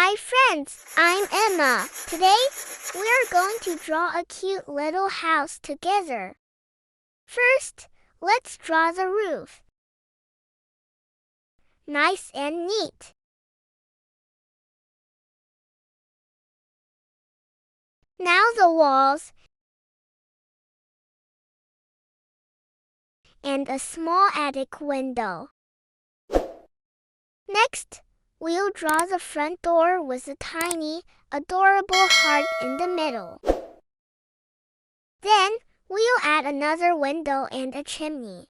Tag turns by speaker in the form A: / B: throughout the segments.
A: Hi friends, I'm Emma. Today, we're going to draw a cute little house together. First, let's draw the roof. Nice and neat. Now the walls and a small attic window. Next, we'll draw the front door with a tiny, adorable heart in the middle. Then, we'll add another window and a chimney.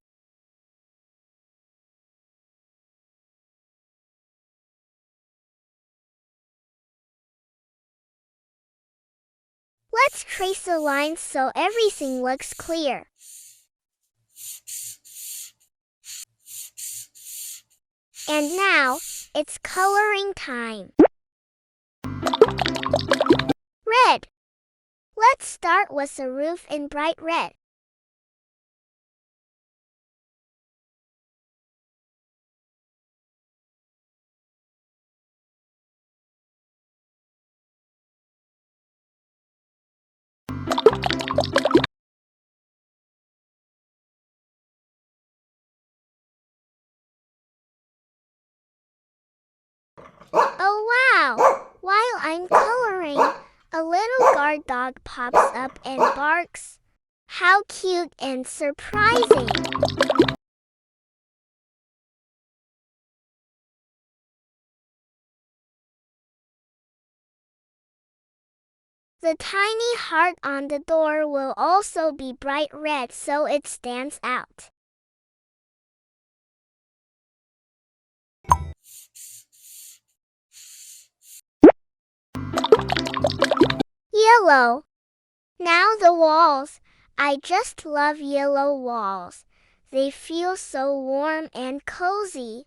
A: Let's trace the lines so everything looks clear. And now, it's coloring time. Red. Let's start with the roof in bright red. Oh wow! While I'm coloring, a little guard dog pops up and barks. How cute and surprising! The tiny heart on the door will also be bright red so it stands out. Yellow. Now the walls. I just love yellow walls. They feel so warm and cozy.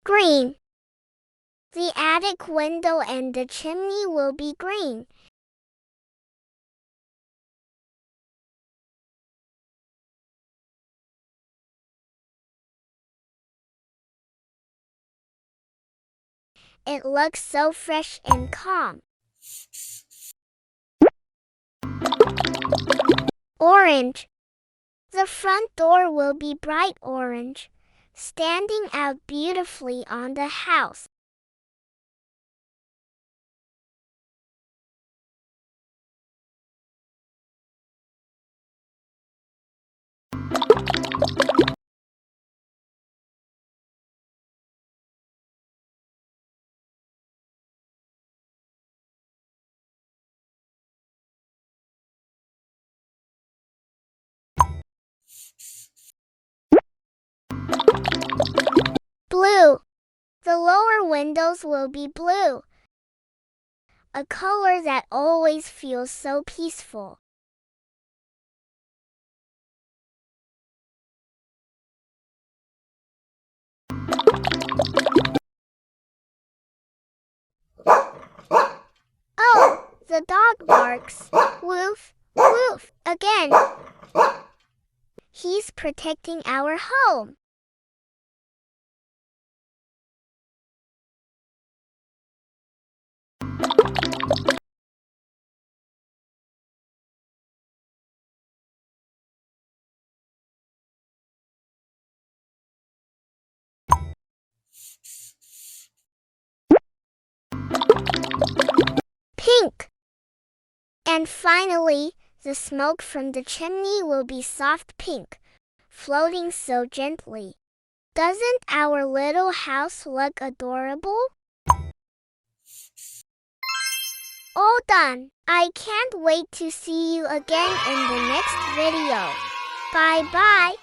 A: Green. The attic window and the chimney will be green. It looks so fresh and calm. Orange. The front door will be bright orange, standing out beautifully on the house. Blue. The lower windows will be blue, a color that always feels so peaceful. Oh, the dog barks. Woof, woof, again. He's protecting our home. Pink. And finally, the smoke from the chimney will be soft pink, floating so gently. Doesn't our little house look adorable? All done! I can't wait to see you again in the next video. Bye bye!